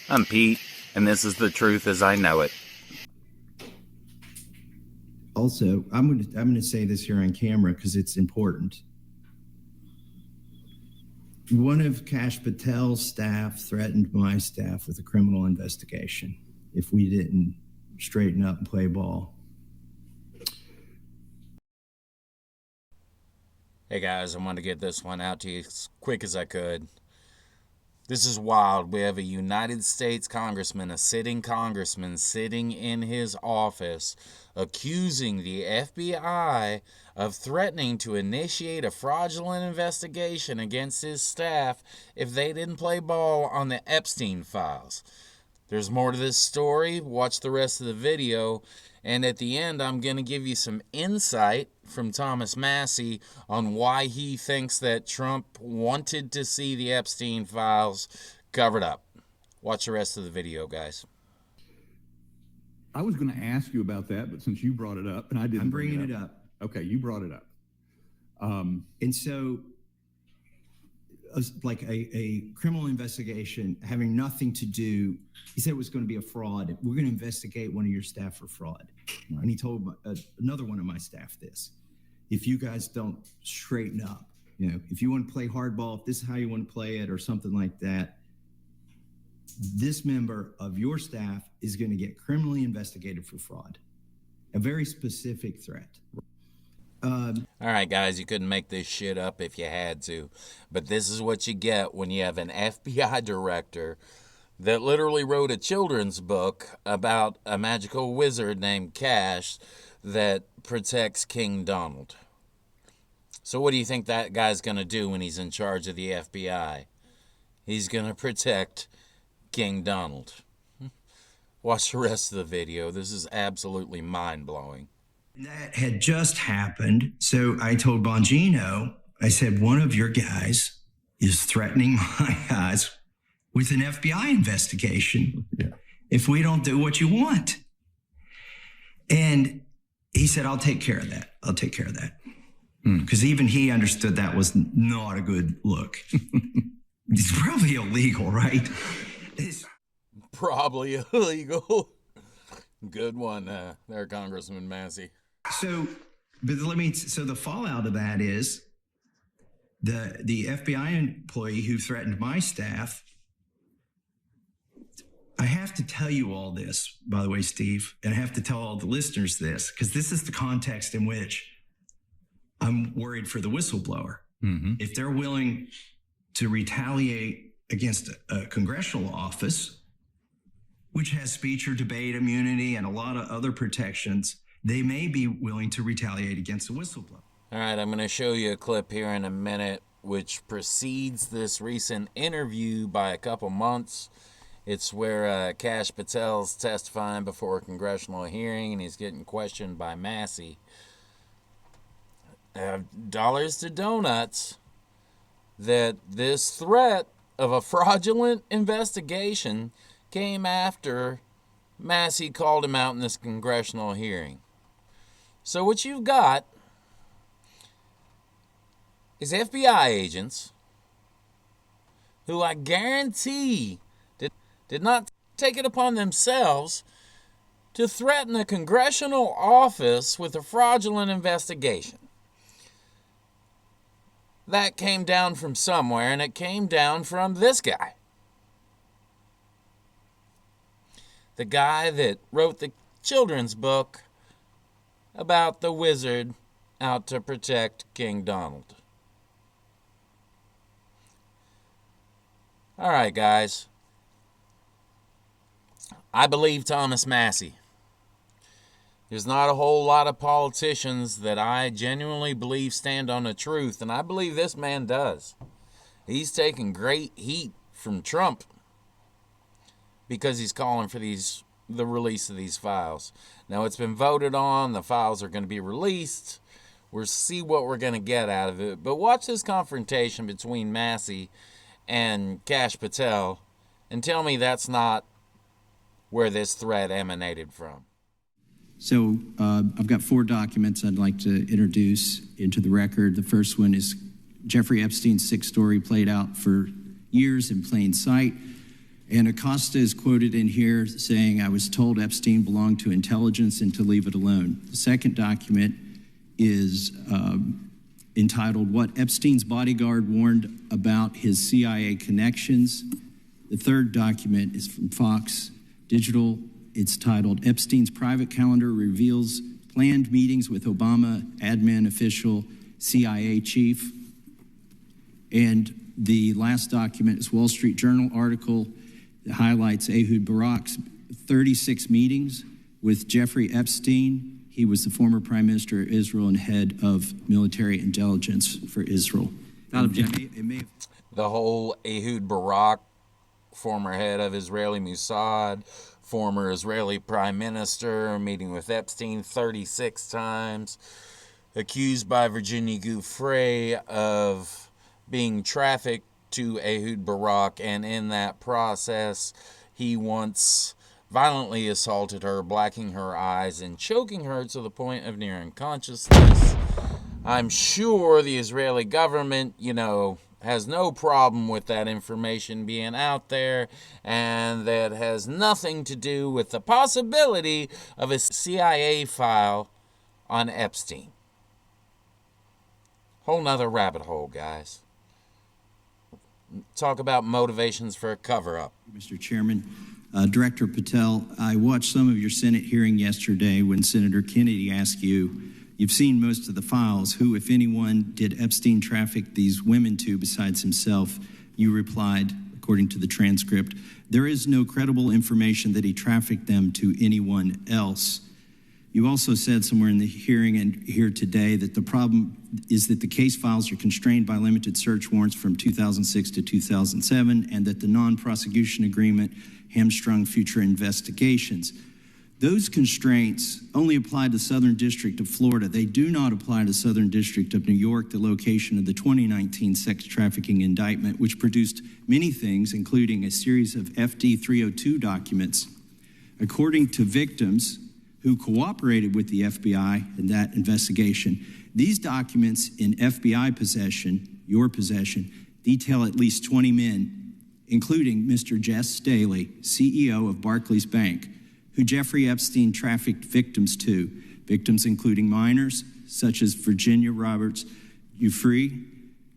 I'm Pete, and this is the truth as I know it. Also, I'm going to say this here on camera because it's important. One of Kash Patel's staff threatened my staff with a criminal investigation if we didn't straighten up and play ball. Hey guys, I wanted to get this one out to you as quick as I could. This is wild. We have a United States congressman, a sitting congressman, sitting in his office, accusing the FBI of threatening to initiate a fraudulent investigation against his staff if they didn't play ball on the Epstein files. There's more to this story. Watch the rest of the video. And at the end, I'm going to give you some insight from Thomas Massie on why he thinks that Trump wanted to see the Epstein files covered up. Watch the rest of the video, guys. I was going to ask you about that, but since you brought it up, and I didn't I'm bringing it up. Okay, you brought it up. And so, like a criminal investigation having nothing to do, he said it was going to be a fraud. We're going to investigate one of your staff for fraud. Right. And he told another one of my staff this: if you guys don't straighten up, if you want to play hardball, if this is how you want to play it or something like that, this member of your staff is going to get criminally investigated for fraud. A very specific threat. All right, guys, you couldn't make this shit up if you had to. But this is what you get when you have an FBI director that literally wrote a children's book about a magical wizard named Kash that protects King Donald. So what do you think that guy's going to do when he's in charge of the FBI? He's going to protect King Donald. Watch the rest of the video. This is absolutely mind-blowing. That had just happened. So I told Bongino, I said, one of your guys is threatening my guys with an FBI investigation if we don't do what you want. And he said, I'll take care of that. I'll take care of that. Because even he understood that was not a good look. It's probably illegal, right? Probably illegal. Good one there, Congressman Massie. So the fallout of that is the FBI employee who threatened my staff. I have to tell you all this, by the way, Steve, and I have to tell all the listeners this, because this is the context in which I'm worried for the whistleblower. Mm-hmm. If they're willing to retaliate against a congressional office, which has speech or debate immunity and a lot of other protections, they may be willing to retaliate against a whistleblower. All right, I'm going to show you a clip here in a minute, which precedes this recent interview by a couple months. It's where Kash Patel's testifying before a congressional hearing, and he's getting questioned by Massie. Dollars to donuts that this threat of a fraudulent investigation came after Massie called him out in this congressional hearing. So what you've got is FBI agents who I guarantee did not take it upon themselves to threaten a congressional office with a fraudulent investigation. That came down from somewhere, and it came down from this guy. The guy that wrote the children's book about the wizard out to protect King Donald. All right, guys. I believe Thomas Massie. There's not a whole lot of politicians that I genuinely believe stand on the truth, and I believe this man does. He's taking great heat from Trump because he's calling for the release of these files. Now, it's been voted on. The files are going to be released. We'll see what we're going to get out of it. But watch this confrontation between Massie and Kash Patel and tell me that's not where this threat emanated from. So I've got 4 documents I'd like to introduce into the record. The first one is Jeffrey Epstein's sick story played out for years in plain sight. And Acosta is quoted in here saying, I was told Epstein belonged to intelligence and to leave it alone. The second document is entitled, What Epstein's Bodyguard Warned About His CIA Connections. The third document is from Fox Digital. It's titled, Epstein's Private Calendar Reveals Planned Meetings with Obama Admin Official, CIA Chief. And the last document is Wall Street Journal article that highlights Ehud Barak's 36 meetings with Jeffrey Epstein. He was the former prime minister of Israel and head of military intelligence for Israel. The whole Ehud Barak, former head of Israeli Mossad, former Israeli prime minister, meeting with Epstein 36 times, accused by Virginia Giuffre of being trafficked to Ehud Barak, and in that process, he once violently assaulted her, blacking her eyes and choking her to the point of near unconsciousness. I'm sure the Israeli government, has no problem with that information being out there, and that has nothing to do with the possibility of a CIA file on Epstein. Whole nother rabbit hole, guys. Talk about motivations for a cover-up. Mr. Chairman, Director Patel, I watched some of your Senate hearing yesterday when Senator Kennedy asked you, you've seen most of the files, who, if anyone, did Epstein traffic these women to besides himself? You replied, according to the transcript, there is no credible information that he trafficked them to anyone else. You also said somewhere in the hearing and here today that the problem is that the case files are constrained by limited search warrants from 2006 to 2007, and that the non-prosecution agreement hamstrung future investigations. Those constraints only apply to the Southern District of Florida. They do not apply to the Southern District of New York, the location of the 2019 sex trafficking indictment, which produced many things, including a series of FD 302 documents. According to victims who cooperated with the FBI in that investigation, these documents in FBI possession, your possession, detail at least 20 men, including Mr. Jess Staley, CEO of Barclays Bank, who Jeffrey Epstein trafficked victims to, victims including minors, such as Virginia Roberts Giuffre,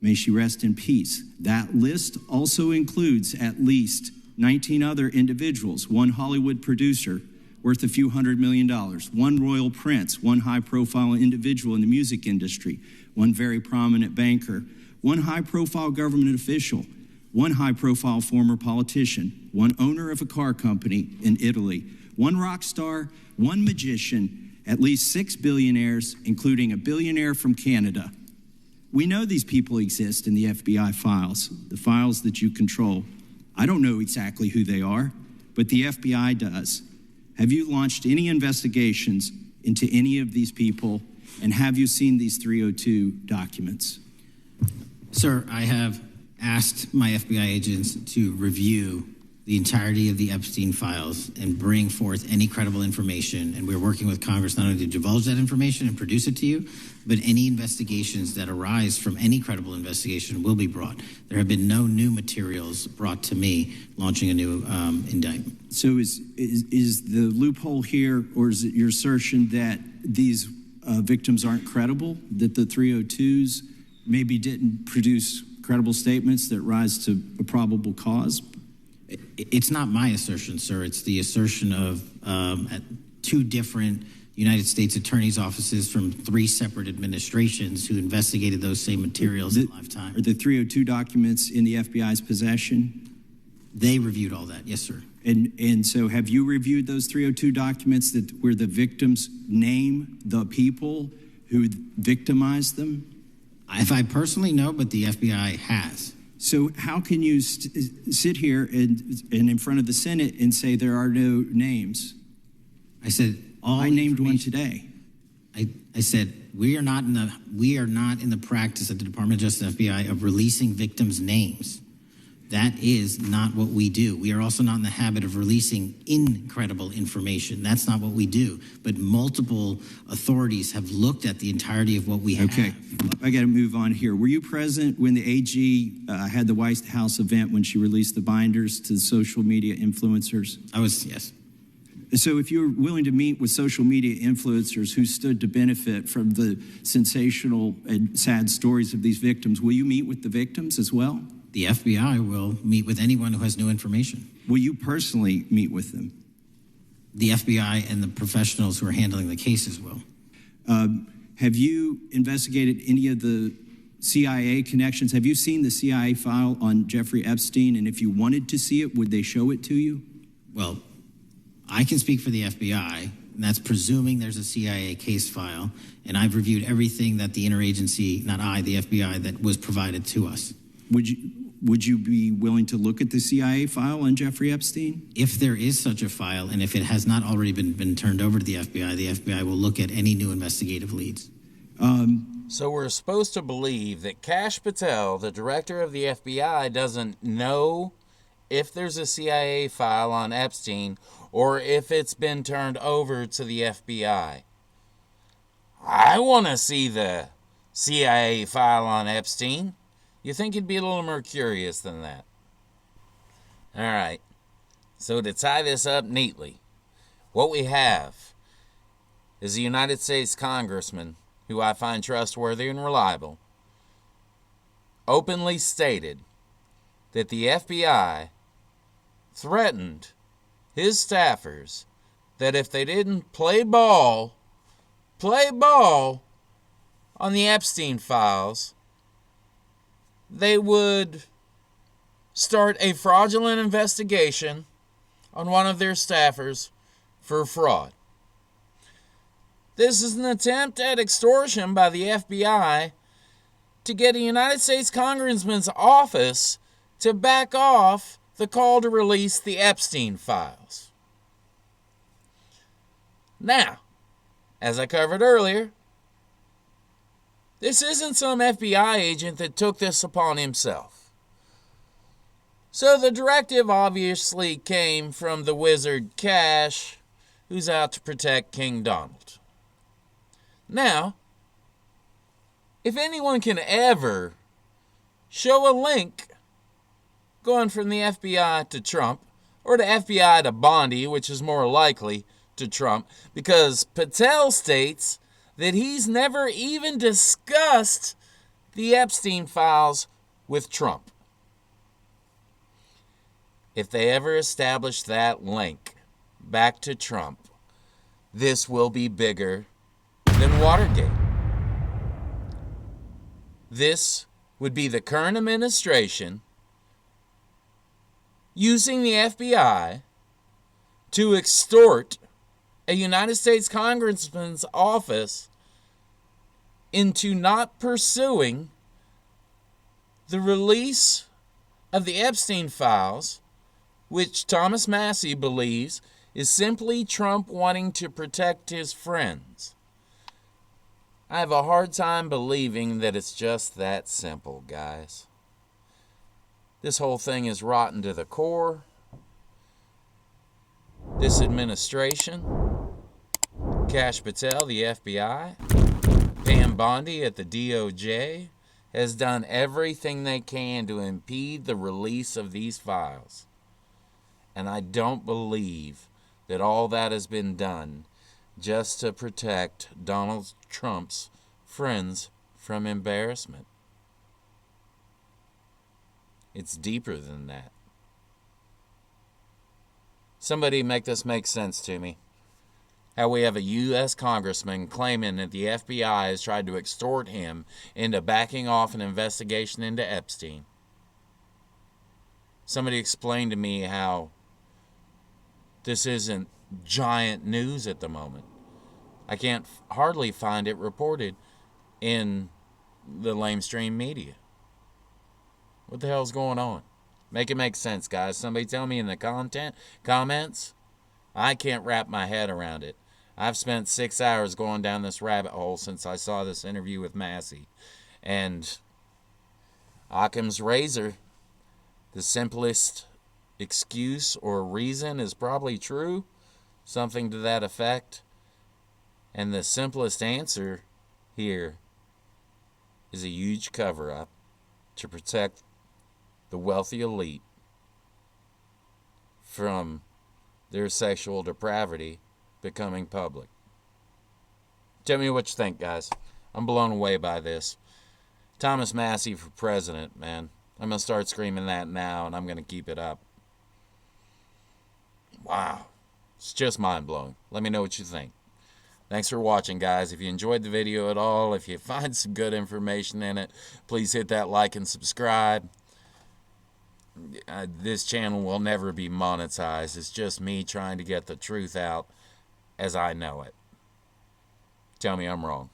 may she rest in peace. That list also includes at least 19 other individuals, one Hollywood producer worth a few $100 million, one royal prince, one high-profile individual in the music industry, one very prominent banker, one high-profile government official, one high-profile former politician, one owner of a car company in Italy, one rock star, one magician, at least 6 billionaires, including a billionaire from Canada. We know these people exist in the FBI files, the files that you control. I don't know exactly who they are, but the FBI does. Have you launched any investigations into any of these people, and have you seen these 302 documents? Sir, I have asked my FBI agents to review the entirety of the Epstein files and bring forth any credible information, and we're working with Congress not only to divulge that information and produce it to you, but any investigations that arise from any credible investigation will be brought. There have been no new materials brought to me launching a new indictment. So is the loophole here, or is it your assertion that these victims aren't credible, that the 302s maybe didn't produce credible statements that rise to a probable cause? It's not my assertion, sir. It's the assertion of two different United States attorneys' offices from 3 separate administrations who investigated those same materials in lifetime. Are the 302 documents in the FBI's possession? They reviewed all that, yes, sir. And so have you reviewed those 302 documents where the victims name the people who victimized them? If I personally know, but the FBI has. So how can you sit here and in front of the Senate and say there are no names? I said I named one today. I said we are not in the practice at the Department of Justice FBI of releasing victims' names. That is not what we do. We are also not in the habit of releasing incredible information. That's not what we do. But multiple authorities have looked at the entirety of what we have. Okay, I got to move on here. Were you present when the AG had the White House event when she released the binders to the social media influencers? I was, yes. So if you're willing to meet with social media influencers who stood to benefit from the sensational and sad stories of these victims, will you meet with the victims as well? The FBI will meet with anyone who has new information. Will you personally meet with them? The FBI and the professionals who are handling the cases will. Have you investigated any of the CIA connections? Have you seen the CIA file on Jeffrey Epstein? And if you wanted to see it, would they show it to you? Well, I can speak for the FBI, and that's presuming there's a CIA case file, and I've reviewed everything that the interagency, not I, the FBI, that was provided to us. Would you be willing to look at the CIA file on Jeffrey Epstein? If there is such a file, and if it has not already been turned over to the FBI will look at any new investigative leads. So we're supposed to believe that Kash Patel, the director of the FBI, doesn't know if there's a CIA file on Epstein or if it's been turned over to the FBI. I want to see the CIA file on Epstein. You think it'd be a little more curious than that? All right. So to tie this up neatly, what we have is a United States congressman who I find trustworthy and reliable openly stated that the FBI threatened his staffers that if they didn't play ball on the Epstein files, they would start a fraudulent investigation on one of their staffers for fraud. This is an attempt at extortion by the FBI to get a United States Congressman's office to back off the call to release the Epstein files. Now, as I covered earlier, this isn't some FBI agent that took this upon himself. So the directive obviously came from the wizard Kash, who's out to protect King Donald. Now, if anyone can ever show a link going from the FBI to Trump, or the FBI to Bondi, which is more likely to Trump, because Patel states that he's never even discussed the Epstein files with Trump. If they ever establish that link back to Trump, this will be bigger than Watergate. This would be the current administration using the FBI to extort a United States Congressman's office into not pursuing the release of the Epstein files, which Thomas Massie believes is simply Trump wanting to protect his friends. I have a hard time believing that it's just that simple, guys. This whole thing is rotten to the core. This administration, Kash Patel, the FBI, Pam Bondi at the DOJ, has done everything they can to impede the release of these files. And I don't believe that all that has been done just to protect Donald Trump's friends from embarrassment. It's deeper than that. Somebody make this make sense to me. How we have a U.S. congressman claiming that the FBI has tried to extort him into backing off an investigation into Epstein. Somebody explain to me how this isn't giant news at the moment. I can't hardly find it reported in the lamestream media. What the hell's going on? Make it make sense, guys. Somebody tell me in the comments. I can't wrap my head around it. I've spent 6 hours going down this rabbit hole since I saw this interview with Massie. And Occam's razor The simplest excuse or reason is probably true, something to that effect. And the simplest answer here is a huge cover-up to protect the wealthy elite from their sexual depravity becoming public. Tell me what you think, guys. I'm blown away by this. Thomas Massie for president, man. I'm going to start screaming that now, and I'm going to keep it up. Wow. It's just mind-blowing. Let me know what you think. Thanks for watching, guys. If you enjoyed the video at all, if you find some good information in it, please hit that like and subscribe. This channel will never be monetized. It's just me trying to get the truth out as I know it. Tell me I'm wrong.